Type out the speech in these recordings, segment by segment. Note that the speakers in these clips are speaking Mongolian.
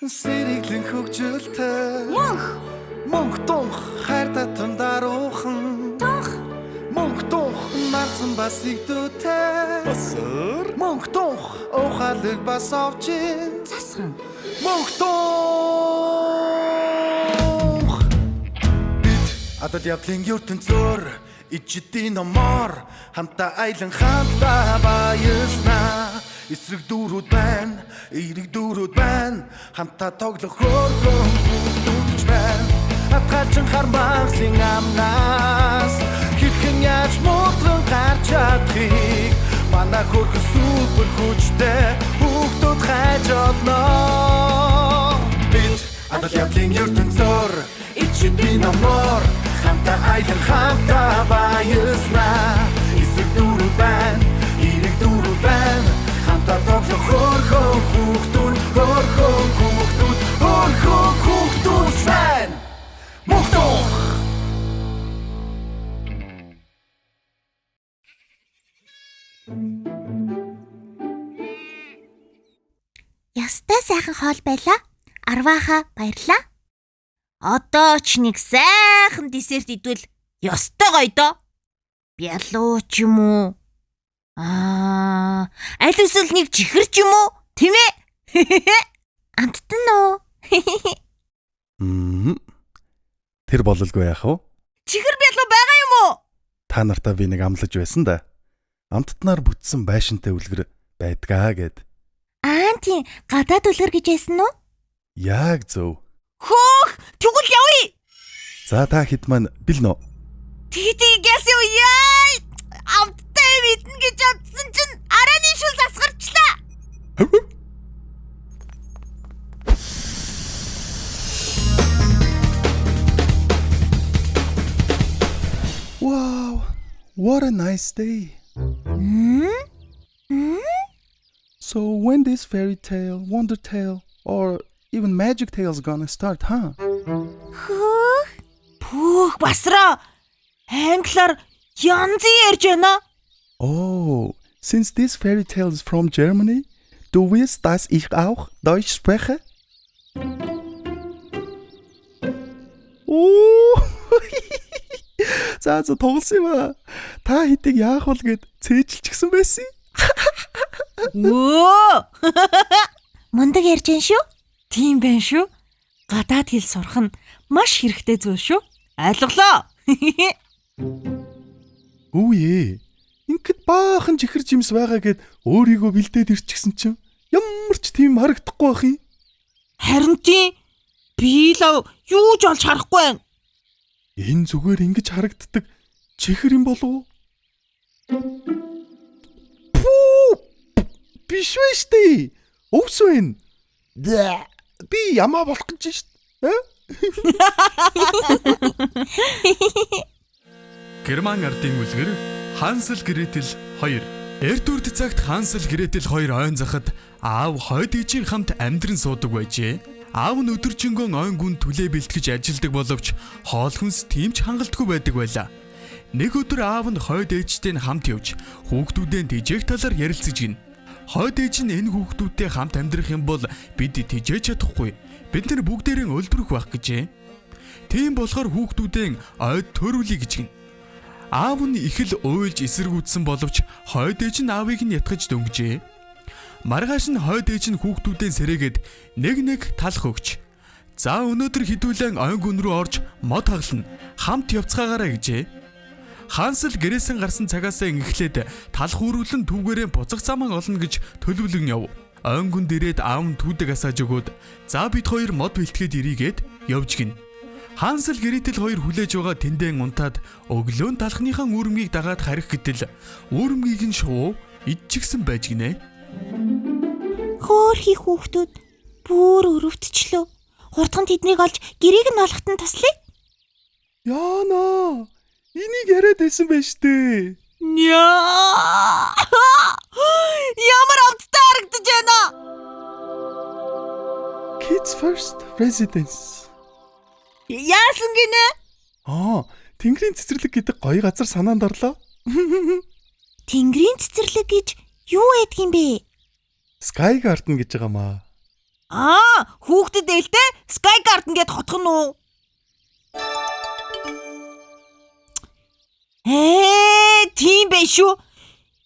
Сэриглэн хөгжилтэй Мөнх тунх хайр татан даруухан Мөнх тунх нарцсан бас игдүүтэй Басар Мөнх тунх ухаалаг бас овчин засхан Мөнх тунх Бид адал явдлын ертөнцөөр ичдийн номоор хамтаа айлан хамтаа баярлнаа эсрэг дүүрүүд байна эерэг дүүрүүд байна хамтаа тоглох хөөрхөн бүгдч байна атгалчин хармагсын амнаас хэрхэн яаж муутран гарч чадхыг манай хөрхөн супер хүчтэй бүгдүүд хайж олноо бид адал явдлын ертөнцөөр ичдийн номоор хамтаа айлан хамтаа баярлнаа эсрэг дүүрүүд байна эерэг дүүрүүд байна хамтаа тоглох хөөрхөн хүүхдүүд байна мохтох Ястай сайхан хоол байлаа. Арвааха баярлаа. Одоо ч нэг сайхан десерт идвэл ёстой гоё доо. Бялуу ч юм уу? Аль эсвэл нэг чихэр ч юм уу? Тийм ээ? Амттан уу? Тэр бололгүй яах вэ? Чихэр бялуу байгаа юм уу? Та нартаа би нэг амлаж байсан да. Амттнаар бүтсэн байшинтай үлгэр байдгаа гэд. Тийм. Гадаад үлгэр гэж байсан уу? Яг зөв. Хөөх, тэгвэл явъя. За та хэд маань бил нөө? Тэгээс юу яа? Амттай мэднэ гэж бодсон чинь арааны шүл засгарчлаа. Wow, what a nice day. So when this fairy tale, wonder tale, or even magic tale's gonna start, huh? Пүүх басраа. Англиар янзын ярьж байна. Oh, since this fairy tale is from Germany, du willst, dass ich auch Deutsch spreche? Oh! За тоглосон юм аа. Та хэдийг яах вэ гэд цээжилчихсэн байсан. Өө! Мундаг ярьж байна шүү. Тийм байна шүү. Гадаад хэл сурах нь маш хэрэгтэй зүйл шүү. Ойлголоо. Үе. Ингээд баахан чихэр жимс байгаа гэд өөрийгөө бэлдээд ирчихсэн чинь ямар ч тийм харагдахгүй бах юм. Харин тийм. Би л юу ч олж харахгүй байна. Энэ зүгээр ингэж харагддаг чихэр юм болов уу? Биш вэ штэ. Өвс вэ? Би ямаа болох гэж штэ. Герман ардын үлгэр Хансел Гретел 2. Эрт үрд цагт Хансел Гретел 2 ойн захад аав хойд ээжийн хамт амьдран суудаг байжээ. Аав нь өдөржингөө ойн гүн түлээ бэлтгэж ажилдаг боловч хоол хүнс тийм ч хангалтгүй байдаг байлаа. Нэг өдөр аав нь хойд ээжтэй хамт явж хүүхдүүдээ тэжээх талаар ярилцаж гин. Хойд ээж нь энэ хүүхдүүдтэй хамт амьдрах юм бол бид тэжээж чадахгүй. Бид нар бүгдээрээ өлбөрөх байх гэжээ. Тийм болохоор хүүхдүүдээ ойд төрүүлье гэж гин. Аав нь их л уйлж эсэргүүцсэн боловч хойд ээж нь аавыг нь ятгаж дөнгөжээ. Маргааш нь хойд ээж нь хүүхдүүдээ сэрээгээд нэг талх өгч. За өнөөдөр хідүүлэн ойн гүн рүү орж мод хаглана. Хамт явцгаагаараа гэжээ. Хансел гэрээсэн гарсан цагаасаа эхлээд талх үрүүлэн түүгээрээ буцах замаа олно гэж төлөвлөн яв. Ойн гүнд ирээд аав нь түүдэг асааж өгөөд за бид хоёр мод бэлтгээд ирийгээд явж гин. Хансел Гретел 2 хүлээж байгаа тэндэн унтаад өглөөн талхныхаа үүрмгийг дагаад харих гэтэл үүрмгийг нь шуу идчихсэн байж гинэ. Хөөхий хүүхдүүд бүр өрөвдчлөө. Хурдхан тэднийг олж гэрээг нь олохтон туслая. Яна. Энийг яриад байсан байж тээ. Ямар амттай харагдаж байна. Kids first residence. Яасан гинэ? Тэнгэрийн цэцэрлэг гэдэг гоё газар санаанд орлоо. Тэнгэрийн цэцэрлэг гэж юу байдг юм бэ? Sky Garden гэж байгаамаа. Хүүхдэд ээлтэй Sky Garden гэд хотох нь уу? Тийм байх шүү.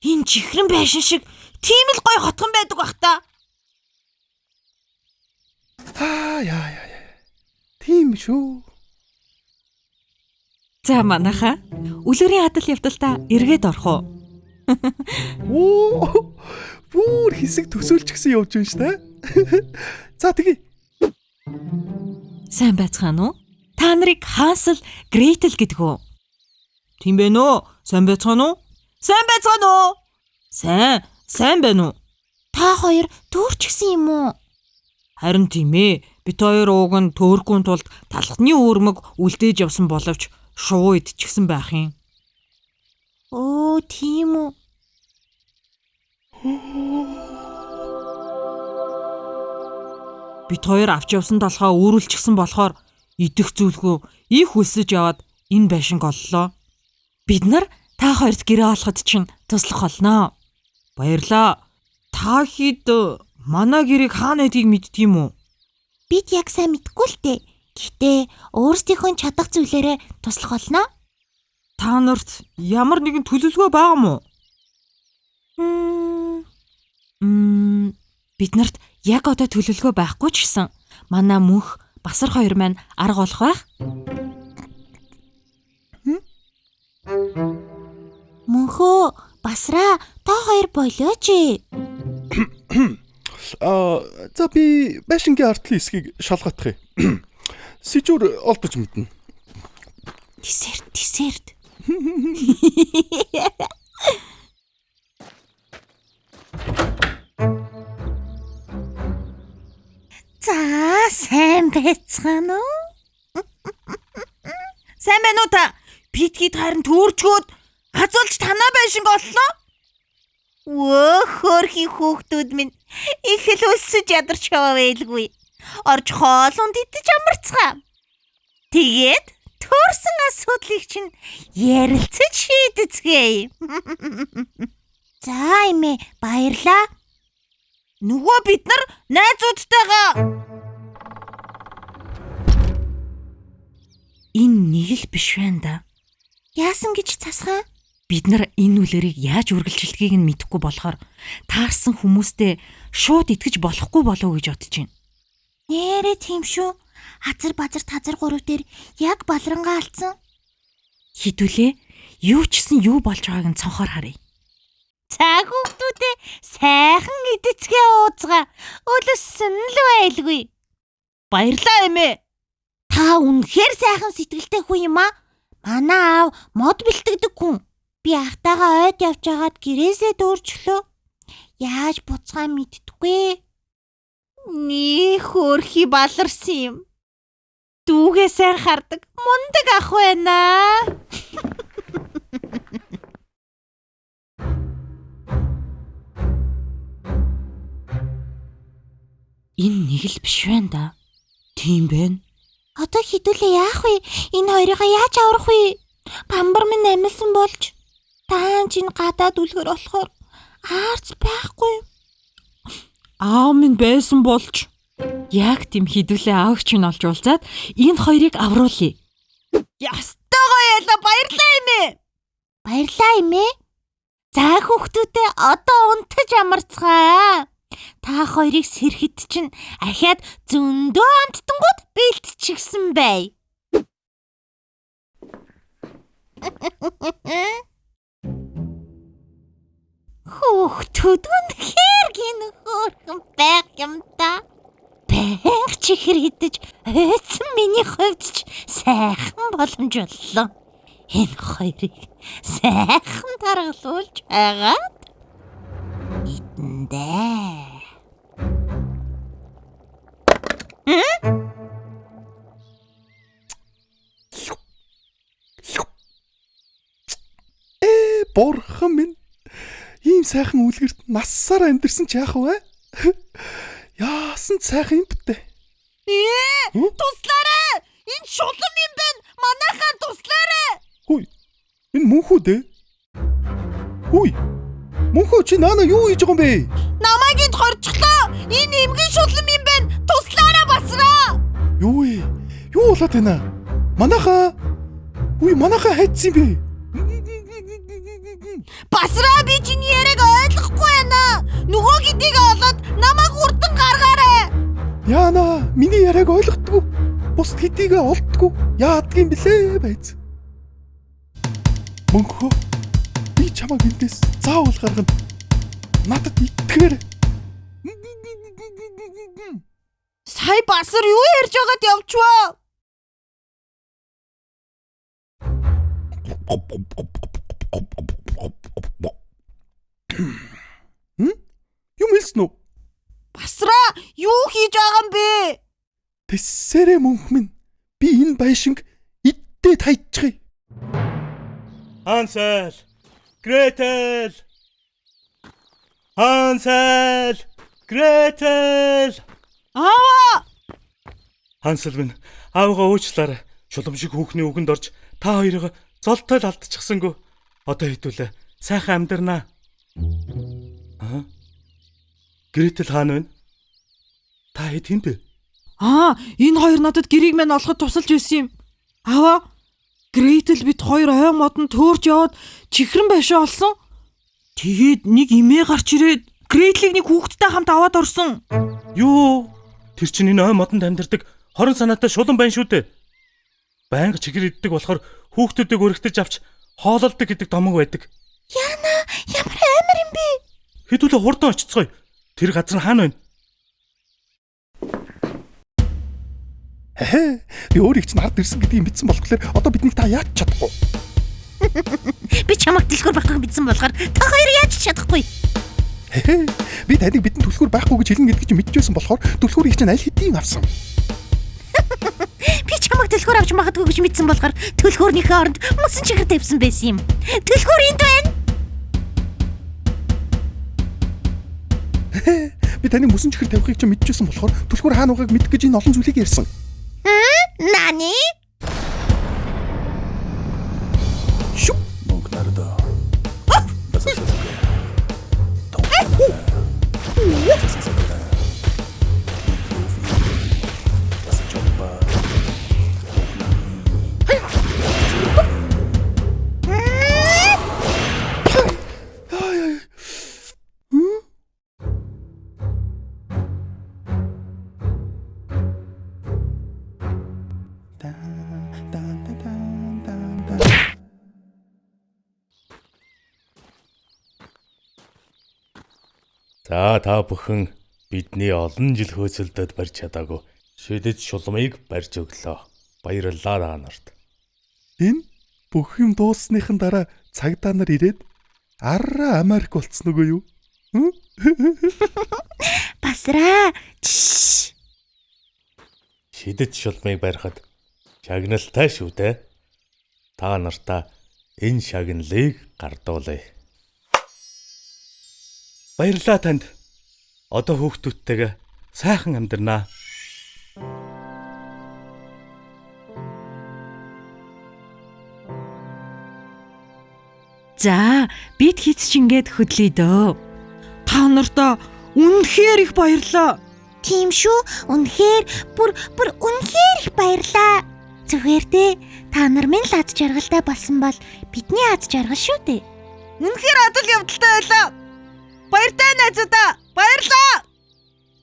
Энэ чихрэн байшин шиг тийм л гоё хотхон байдаг бах та. Яа. Тийм шүү. За манайха үлгэрийн хадал явдалта эргээд орох уу? Оо. Бүр хэсэг төсөөлч гисэн явж байна шүү дээ. За тэгье. Сайн байцгаана уу? Та нарыг Hansel Gretel гэдэг үү? Тийм байна уу? Сайн байцгаана уу? Сайн байцгаана уу? Сайн байна уу? Та хоёр төөрчгсөн юм уу? Харин тийм ээ. Бид хоёр ууг нь төөрөхгүй тулд талхны үүрмэг үлдээж явсан боловч шувуу идчихсэн байх юм. Оо, тийм үү. Бид хоёр авч явсан толгоо үүрүүлчихсэн болохоор идэх зүйлгүй их үлсэж яваад энэ байшинг оллоо. Бид нар та хоёрт гэрээ олоход чинь туслах болноо. Баярлаа. Та хэд манай гэрээг хаана байдгийг мэдтiim үү? Бид яг сайн мэдгүй л дээ. Гэхдээ өөрсдийнхөө чадах зүйлээрээ туслах болно. Та нарт ямар нэгэн төлөвлөгөө байгаа мó? Биднэрт яг одоо төлөвлөгөө байхгүй ч гэсэн манай мөнх Басар хоёр маань арга олох байх. Мөнхөө, Басраа, та хоёр болооч. За би байшингийн артлын хэсгийг шалгатах юм. Сэжүр олдож мэднэ. Десерт. За, сайн байцгаана уу? Сайн байна уу та? Питгийд харин төөрчгөөд хазуулж танаа байшинг оллоо. Хөөрхий хүүхдүүд минь их л өссөж ядарч яваавэлгүй. Орж хоолунд идэж амарцгаа. Тэгээд төөрсөн асуудлыг чинь ярилцаж шийдэцгээе. За эмээ, баярлаа. Нөгөө бид нар найзуудтайгаа энэ нэг л биш байна да. Яасан гэж цасгаа? Бид нар энэ үлгэрийг яаж үргэлжилдгийг нь мэдэхгүй болохоор таарсан хүмүүстэй шууд итгэж болохгүй болов уу гэж бодож байна. Нэрээ тийм шүү. Хазар базар тазар гурав дээр яг балрангаа алдсан. Хідүүлээ юу ч гэсэн юу болж байгааг нь цонхоор харъя. За хүүхдүүдээ сайхан идэцгээ ууцгаа. Өлөссөн л байлгүй. Баярлаа эмээ. Та үнэхээр сайхан сэтгэлтэй хүн юм аа. Манай аав мод бэлтгэдэг хүн. Би ахтайгаа ойд явж агаад гэрээсээ дөрчлөө. Яаж буцгаа мэдтгүй. Нэг хөөрхий баларсан юм. Дүүгээ сайн хардаг мундаг ах байна. Энэ нэг л биш байна да. Тийм байна. Одоо хідүүлээ яах вэ? Энэ хоёрыг яаж аврах вэ? Бамбар минь амилсан болж. Таан чинь гадаад үлгэр болохоор аарц байхгүй. Аав минь байсан болж. Яг тийм хідүүлээ аавч нь олж уулзаад энэ хоёрыг авруулъя. Ястайгаа яла баярлаа эмээ. Баярлаа эмээ. За хүүхдүүдээ одоо унтаж амарцгаа. Та хоёрыг сэрхэд чинь ахаад зөндөө амттангууд бэлтчихсэн бай. Хүүхдүүд үнэхээр гин хөөрхөн байг юм да. Бэнх чихэр идэж ойцсон миний хувьд ч сайхан боломж боллоо. Энэ хоёрыг сайхан таргалуулж агаад идэндээ. Бурхан минь. Ийм сайхан үлгэрт нассаар амьдэрсэн ч яах вэ? Яасан сайхан юм бтэ. Туслаарай! Энэ шулам юм байна. Манайхаа туслаарай! Хүй. Энэ мөнхүү дээ. Хүй. Мөнхөө чи наана юу хийж байгаа юм бэ? Намайг энд хорчихлоо. Энэ эмгэн шулам юм байна. болоод байна. Манайхаа. Үгүй манайхаа хайцсан бэ. Басраа би чиний яриаг ойлгохгүй байна. Нөгөө гэдгийг олоод намайг урдан гаргаарай. Яана, миний яриаг ойлгохгүй. Бус хэдийгээ олддгүй. Яадгийн блэ байц. Мөнхөө. Би чамайг эндээс заавал гаргана. Надад итгэр. Сая басар юу ярьж байгаад явчваа? Юм хэлсэн үү? Басраа юу хийж байгаа юм бэ? Тэссэрэ мөнх минь. Би энэ байшинг иддээ тайчихъя. Хансел! Гретел! Хансел! Гретел! Аа! Хансел минь аавгаа уучлаарай. Шулам шиг хүүхний үгэнд орж та хоёрыг золтой л алдчихсангүй. Одоо хэдүүлээ. Сайхан амьдрнаа. Гретел хаана вэ? Та хэд хин бэ? Энэ хоёр надад гэрийг мань олоход тусалж ирсэн юм. Аваа. Гретел бид хоёр ой модон төөрж яваад чихрэн байшаа олсон. Тэгээд нэг эмээ гарч ирээд Гретлийг нэг хүүхэдтэй хамт аваад орсон. Юу? Тэр чинь энэ ой модонд амьдардаг хорон санаатай шулан байна шүү дээ. Байнга чихэр иддэг болохоор хүүхдүүдийг өргөтөж авч хоололдог гэдэг домог байдаг. Яна, ямар амар юм бэ? Хэдүүлээ хурдан очицгоё. Тэр газар нь хаана вэ? Би өөрийг чинь ард ирсэн гэдгийг мэдсэн болохоор одоо биднийг та яаж чадахгүй. Би чамайг дэлгүүр байхгүй мэдсэн болохоор та хоёр яаж чадахгүй? Би таныг бидэнд түлхүүр байхгүй гэж хэлнэ гэдгийг мэдчихсэн болохоор түлхүүрийг чинь аль хэдийн авсан. Би чамайг дэлгүүр авч магадгүй гэж мэдсэн болохоор төлхөөрнийхөө оронд мөсөн чихэр тавьсан байсан юм. Төлхөөр энд байна. Би таны мөсөн чихэр тавихыг чинь мэдчихсэн болохоор түлхүүр хаана байгааг мэдэх гэж энэ олон зүйлийг ярьсан. Нани? Шү. Мөнгнардаа. За та бүхэн бидний олон жил хөөцөлдөд барьж чадаагүй шидэд шулмыг барьж өглөө. Баярлалаа та нарт. Энэ бүх юм дууссныхан дараа цагдаа нар ирээд арра Америк болцсон үгүй юу? Басраа. Шидэд шулмыг барихад шагналтай шүү дээ. Та нартаа энэ шагналыг гардуулъя. Баярлалаа танд. Одоо хүүхдүүдтэйгээ сайхан амьдрнаа. За, бид хийц чингээд хөдлөе дөө. Та нартаа үнэхээр их баярлаа. Тийм шүү. Үнэхээр бүр үнэхээр их баярлаа. Зүгээр дээ. Та нар минь л аз жаргалтай болсон бол бидний аз жаргал шүү дээ. Үнэхээр адал явдалтай байлаа. Баяртай найзуудаа. Баярлаа.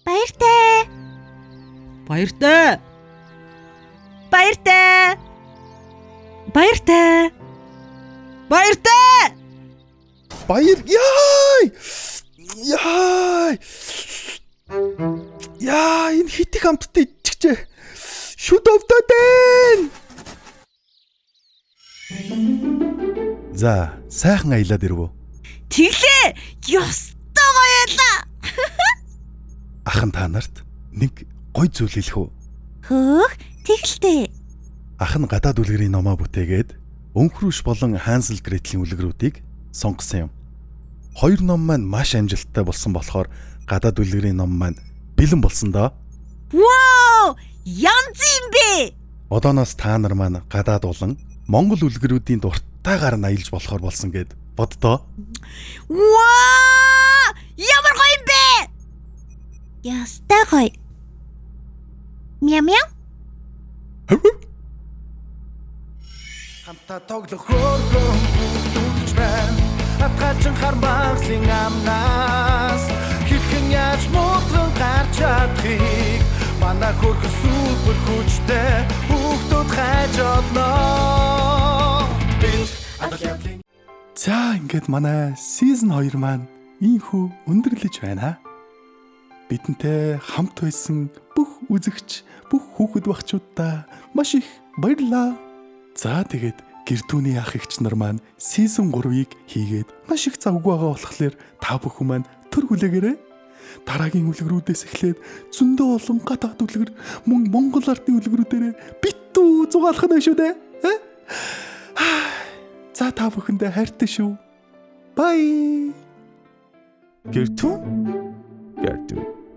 Баяртай. Баяртай. Баяртай. Баяртай. Баяртай. Баяр яй! Яй! Яа, энэ хитэх амттай идчихжээ. Шүд өвдөд байна. За, сайхан аялаад ирвөө. Тэглээ. Ёстой гоё ялаа. Ахын та нарт нэг гой зүйл хэлэх үү? Хөөх, тэгэлтэй. Ах нь гадаад үлгэрийн номоо бүтээгээд Өнхрүүш болон Хансел Гретлийн үлгэрүүдийг сонгосон юм. Хоёр ном маань маш амжилттай болсон болохоор гадаад үлгэрийн ном маань бэлэн болсон доо. Вау! Янз юм бэ? Одооноос та нар маань гадаад болон Монгол үлгэрүүдийн дуртайгаар нь аялж болохоор болсон гэд боддоо. Вау! Ямар гоё юм бэ? Ястай гоё. Мяу мяу. хамтаа тоглох хөөрхөн хүүхдүүд байна. Атгалжин хармагсын амнаас хэрхэн яаж муутган гарч чадахыг манай хөрхөн супер хүчтэй хүүхдүүд хайж олноо. За ингээд манай season 2 маань ийхүү өндөрлөж байна. Бидэнтэй хамт байсан бүх үзэгч, бүх хүүхэд багчуудаа маш их баярлалаа. За тэгээд гэрдүүний ах эгч нар маань season 3-ыг хийгээд маш их завгүй байгаа болохоор та бүхэн маань төр хүлээгээрэй. Дараагийн үлгэрүүдээс эхлээд зөндөө олон гадаад үлгэр, мөн Монгол ардын үлгэрүүдээр битүү зугаалах нь шүү дээ. За та бүхэндээ хайртай шүү. Bye. Гэртүү